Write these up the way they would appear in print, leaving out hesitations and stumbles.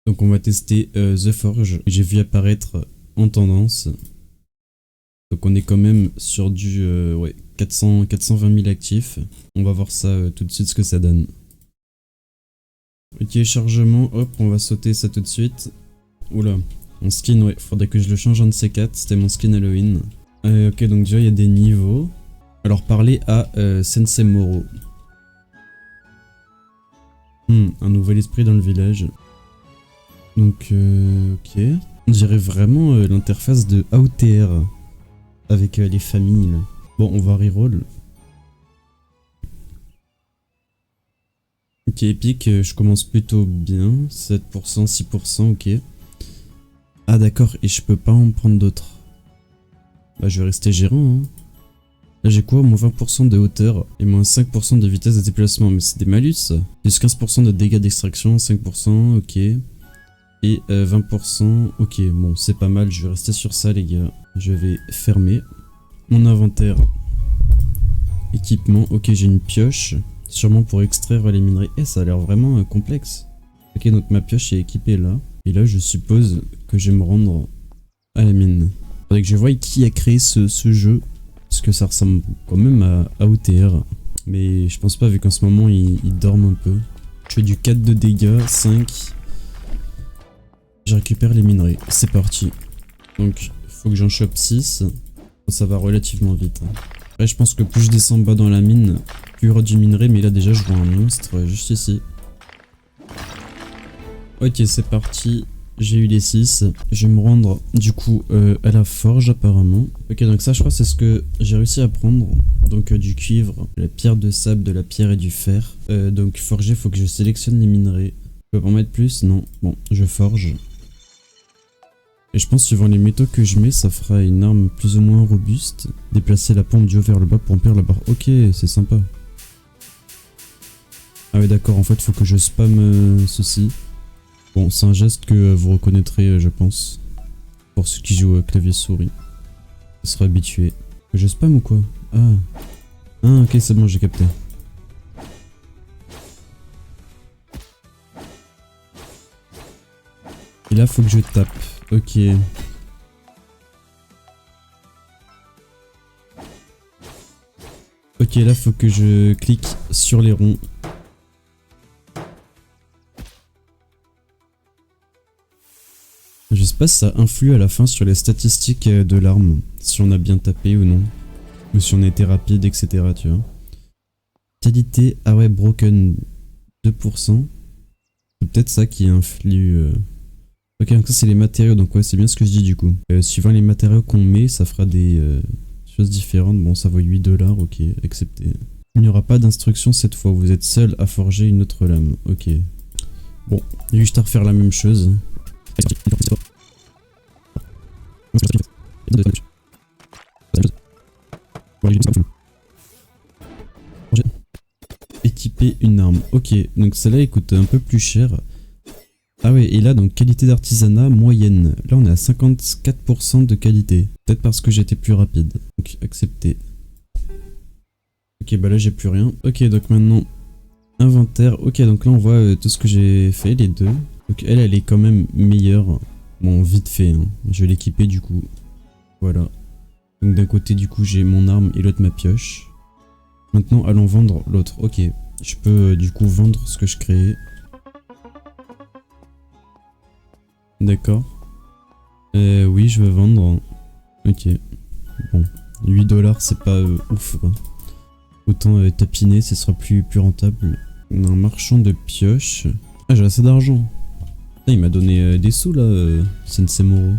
Donc on va tester The Forge, que j'ai vu apparaître en tendance. Donc on est quand même sur du 420 000 actifs. On va voir ça tout de suite ce que ça donne. Ok, chargement, hop, on va sauter ça tout de suite. Oula, mon skin, ouais, faudrait que je le change un de ces quatre, c'était mon skin Halloween. Ok, donc déjà il y a des niveaux. Alors parler à Sensei Moro. Un nouvel esprit dans le village. Donc, ok. On dirait vraiment l'interface de AOTR avec les familles. Là. Bon, on va reroll. Ok, Epic, je commence plutôt bien. 7%, 6%, ok. Ah d'accord, et je peux pas en prendre d'autres. Bah je vais rester gérant, hein. Là j'ai quoi? Moins 20% de hauteur et moins 5% de vitesse de déplacement. Mais c'est des malus ça. Plus 15% de dégâts d'extraction, 5%, ok. Et 20%, ok, bon c'est pas mal, je vais rester sur ça les gars. Je vais fermer mon inventaire. Équipement, ok j'ai une pioche. Sûrement pour extraire les minerais. Eh ça a l'air vraiment complexe. Ok donc ma pioche est équipée là. Et là je suppose que je vais me rendre à la mine. Faudrait que je voie qui a créé ce jeu. Parce que ça ressemble quand même à OTR. Mais je pense pas vu qu'en ce moment il dorment un peu. Je fais du 4 de dégâts, 5. Je récupère les minerais, c'est parti. Donc faut que j'en chope 6. Ça va relativement vite. Après je pense que plus je descends bas dans la mine, plus il y aura du minerai. Mais là déjà je vois un monstre juste ici. Ok c'est parti. J'ai eu les 6. Je vais me rendre du coup à la forge apparemment. Ok donc ça je crois c'est ce que j'ai réussi à prendre. Donc du cuivre, de la pierre de sable, de la pierre et du fer. Donc forger, faut que je sélectionne les minerais. Je peux pas en mettre plus? Non. Bon, je forge. Et je pense suivant les métaux que je mets, ça fera une arme plus ou moins robuste. Déplacer la pompe du haut vers le bas pour remplir la barre. Ok, c'est sympa. Ah ouais d'accord, en fait faut que je spamme ceci. Bon, c'est un geste que vous reconnaîtrez, je pense. Pour ceux qui jouent clavier souris. Ils seront habitués. Je spam ou quoi? Ah. Ah, ok, c'est bon, j'ai capté. Et là, faut que je tape. Ok. Ok, là, faut que je clique sur les ronds. Je sais pas si ça influe à la fin sur les statistiques de l'arme, si on a bien tapé ou non, ou si on a été rapide, etc. Tu vois. Qualité, ah ouais, broken 2%. C'est peut-être ça qui influe. Ok, donc ça c'est les matériaux, donc ouais, c'est bien ce que je dis du coup. Suivant les matériaux qu'on met, ça fera des choses différentes. Bon, ça vaut 8$, ok, accepté. Il n'y aura pas d'instruction cette fois, vous êtes seul à forger une autre lame, ok. Bon, il y a juste à refaire la même chose. Équiper une arme. Ok, donc celle-là coûte un peu plus cher. Ah ouais, et là donc qualité d'artisanat moyenne. Là on est à 54% de qualité. Peut-être parce que j'étais plus rapide. Donc accepté. Ok, bah là j'ai plus rien. Ok, donc maintenant inventaire. Ok, donc là on voit tout ce que j'ai fait, les deux. Donc elle est quand même meilleure. Bon, vite fait, hein. Je vais l'équiper du coup. Voilà. Donc d'un côté du coup j'ai mon arme et l'autre ma pioche. Maintenant allons vendre l'autre. Ok, je peux du coup vendre ce que je crée. D'accord. Oui, je veux vendre. Ok. Bon, 8$, c'est pas ouf quoi. Autant tapiner, ce sera plus rentable. On a un marchand de pioches. Ah, j'ai assez d'argent. Il m'a donné des sous là, Sensei Moro.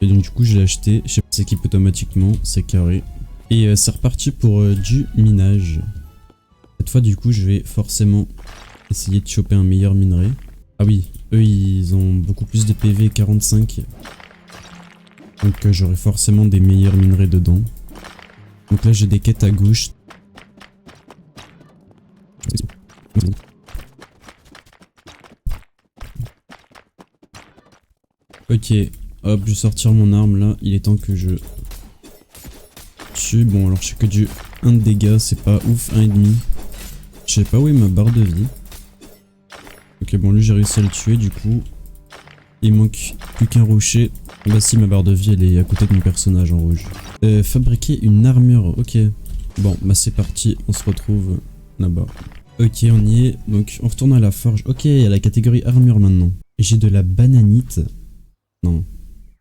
Et donc du coup, je l'ai acheté. Je sais pas, s'équipe automatiquement, c'est carré. Et c'est reparti pour du minage. Cette fois, du coup, je vais forcément essayer de choper un meilleur minerai. Ah oui, eux ils ont beaucoup plus de PV, 45. Donc j'aurai forcément des meilleurs minerais dedans. Donc là j'ai des quêtes à gauche. Ok, hop, je vais sortir mon arme là. Il est temps que je tue. Bon alors je fais que du 1 de dégâts, c'est pas ouf, 1,5. Je sais pas où est ma barre de vie. Ok, bon, lui j'ai réussi à le tuer du coup. Il manque plus qu'un rocher. Bah si, ma barre de vie elle est à côté de mon personnage en rouge. Fabriquer une armure, ok. Bon, bah c'est parti, on se retrouve là-bas. Ok, on y est. Donc on retourne à la forge. Ok, il y a la catégorie armure maintenant. Et j'ai de la bananite. Non.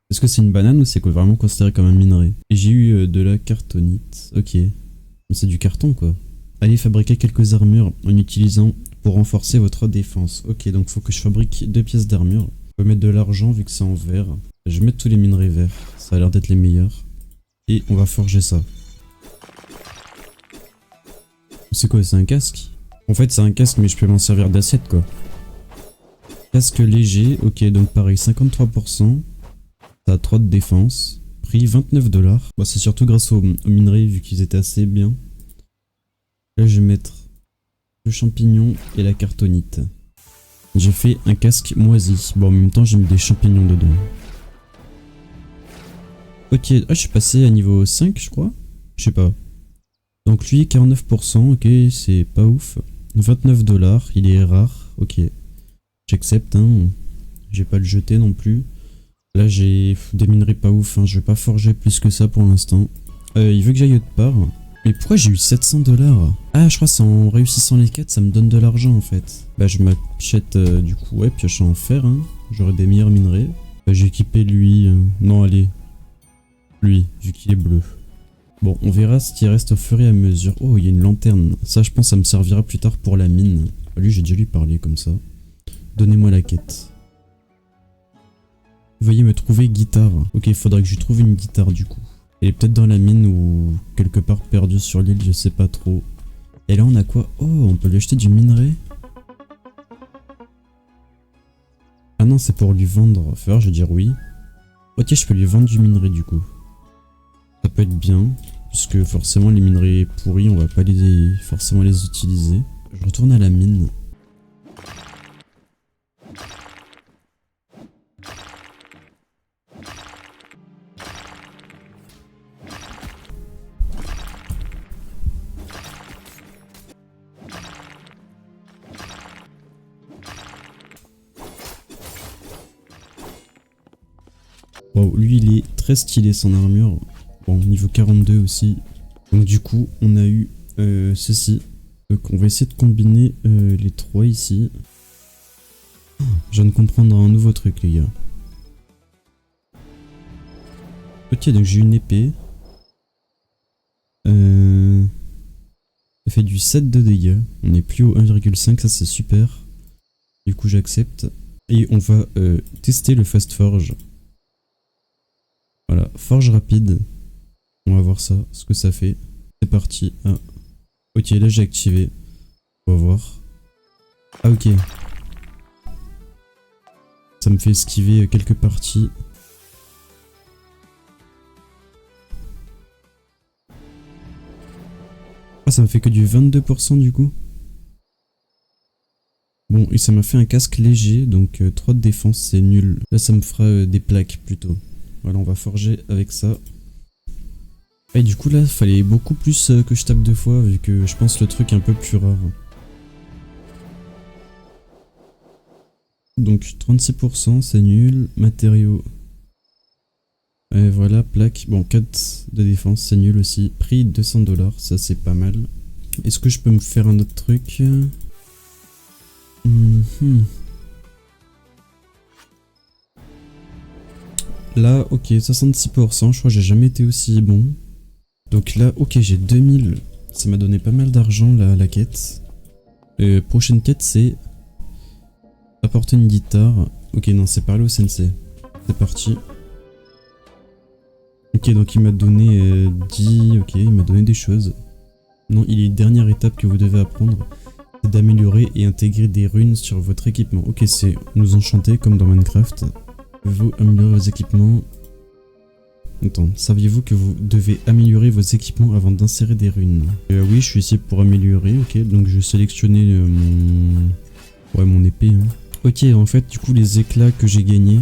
Est-ce que c'est une banane ou c'est vraiment considéré comme un minerai? Et j'ai eu de la cartonite. Ok. Mais c'est du carton quoi. Allez fabriquer quelques armures en utilisant pour renforcer votre défense. Ok, donc faut que je fabrique 2 pièces d'armure. Je peux mettre de l'argent vu que c'est en verre. Je vais mettre tous les minerais verts. Ça a l'air d'être les meilleurs. Et on va forger ça. C'est quoi? C'est un casque? En fait c'est un casque mais je peux m'en servir d'assiette quoi. Casque léger. Ok, donc pareil 53%. Ça a 3 de défense. Prix 29 $. Bah, c'est surtout grâce aux minerais vu qu'ils étaient assez bien. Là je vais mettre le champignon et la cartonite. J'ai fait un casque moisi. Bon en même temps j'ai mis des champignons dedans. Ok, ah, je suis passé à niveau 5 je crois. Je sais pas. Donc lui 49%, ok c'est pas ouf. 29 $, il est rare, ok. J'accepte hein. Je vais pas le jeter non plus. Là j'ai des minerais pas ouf, hein. Je vais pas forger plus que ça pour l'instant. Il veut que j'aille autre part. Mais pourquoi j'ai eu 700 $? Ah je crois c'est en réussissant les quêtes ça me donne de l'argent en fait. Bah je m'achète du coup ouais pioche en fer hein. J'aurai des meilleurs minerais. Bah, j'ai équipé lui. Non allez. Lui vu qu'il est bleu. Bon on verra ce qui reste au fur et à mesure. Oh il y a une lanterne. Ça je pense ça me servira plus tard pour la mine. Lui j'ai déjà lui parlé comme ça. Donnez-moi la quête. Veuillez me trouver guitare. Ok, il faudrait que je lui trouve une guitare du coup. Elle est peut-être dans la mine ou quelque part perdue sur l'île, je sais pas trop. Et là on a quoi? Oh, on peut lui acheter du minerai. Ah non, c'est pour lui vendre. Faire, je vais dire oui. Ok, je peux lui vendre du minerai du coup. Ça peut être bien, puisque forcément les minerais pourris, on va pas forcément les utiliser. Je retourne à la mine. Wow, lui il est très stylé son armure. Bon, niveau 42 aussi. Donc du coup, on a eu ceci. Donc on va essayer de combiner les trois ici. Je viens de comprendre un nouveau truc les gars. Ok, donc j'ai une épée. Ça fait du 7 de dégâts. On est plus au 1,5, ça c'est super. Du coup j'accepte. Et on va tester le Fast Forge. Voilà, forge rapide. On va voir ça, ce que ça fait. C'est parti. Ah. Ok, là j'ai activé. On va voir. Ah ok. Ça me fait esquiver quelques parties. Ah ça me fait que du 22% du coup. Bon et ça m'a fait un casque léger donc 3 de défense c'est nul. Là ça me fera des plaques plutôt. Voilà on va forger avec ça. Et du coup là il fallait beaucoup plus que je tape 2 fois vu que je pense le truc est un peu plus rare. Donc 36% c'est nul. Matériaux. Et voilà plaque. Bon 4 de défense c'est nul aussi. Prix 200 $, ça c'est pas mal. Est-ce que je peux me faire un autre truc? Là, ok, 66%, je crois que j'ai jamais été aussi bon. Donc là, ok, j'ai 2000. Ça m'a donné pas mal d'argent, la quête. Prochaine quête, c'est apporter une guitare. Ok, non, c'est parler au sensei. C'est parti. Ok, donc il m'a donné 10... Ok, il m'a donné des choses. Non, il y a une dernière étape que vous devez apprendre. C'est d'améliorer et intégrer des runes sur votre équipement. Ok, c'est nous enchanter comme dans Minecraft. Vous améliorer vos équipements. Attends, saviez-vous que vous devez améliorer vos équipements avant d'insérer des runes? Oui, je suis ici pour améliorer, ok, donc je vais sélectionner mon épée. Hein. Ok, en fait, du coup, les éclats que j'ai gagnés,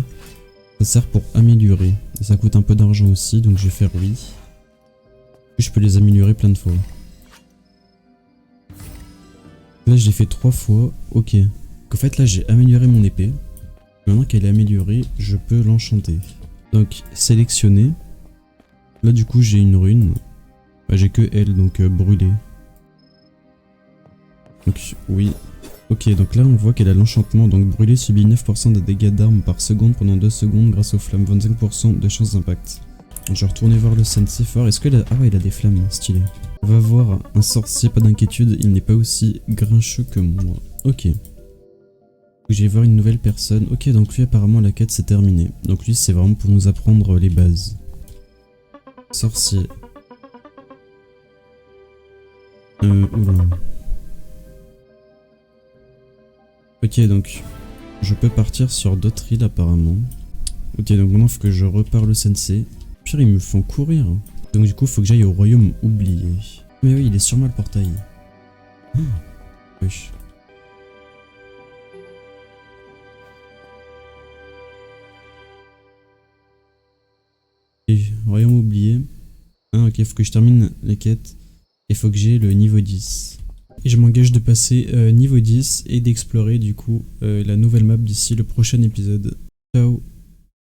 ça sert pour améliorer. Et ça coûte un peu d'argent aussi, donc je vais faire oui. Puis je peux les améliorer plein de fois. Là, j'ai fait 3 fois, ok. Donc en fait là j'ai amélioré mon épée. Maintenant qu'elle est améliorée, je peux l'enchanter. Donc sélectionner. Là du coup j'ai une rune. Bah, j'ai que elle, donc brûler. Donc oui. Ok, donc là on voit qu'elle a l'enchantement. Donc brûler subit 9% de dégâts d'armes par seconde pendant 2 secondes grâce aux flammes. 25% de chance d'impact. Je vais retourner voir le sensei fort. Est-ce qu'elle a... Ah ouais, il a des flammes, stylé. On va voir un sorcier, pas d'inquiétude, il n'est pas aussi grincheux que moi. Ok. Je vais voir une nouvelle personne. Ok, donc lui apparemment la quête c'est terminé. Donc lui c'est vraiment pour nous apprendre les bases. Sorcier. Oula. Ok, donc je peux partir sur d'autres îles apparemment. Ok, donc maintenant il faut que je reparle au sensei. Pire, ils me font courir. Donc du coup, il faut que j'aille au royaume oublié. Mais oui, il est sur moi le portail. Oh, wesh. Et royaume oublié. Ah ok, il faut que je termine les quêtes. Et il faut que j'ai le niveau 10. Et je m'engage de passer niveau 10 et d'explorer du coup la nouvelle map d'ici le prochain épisode. Ciao.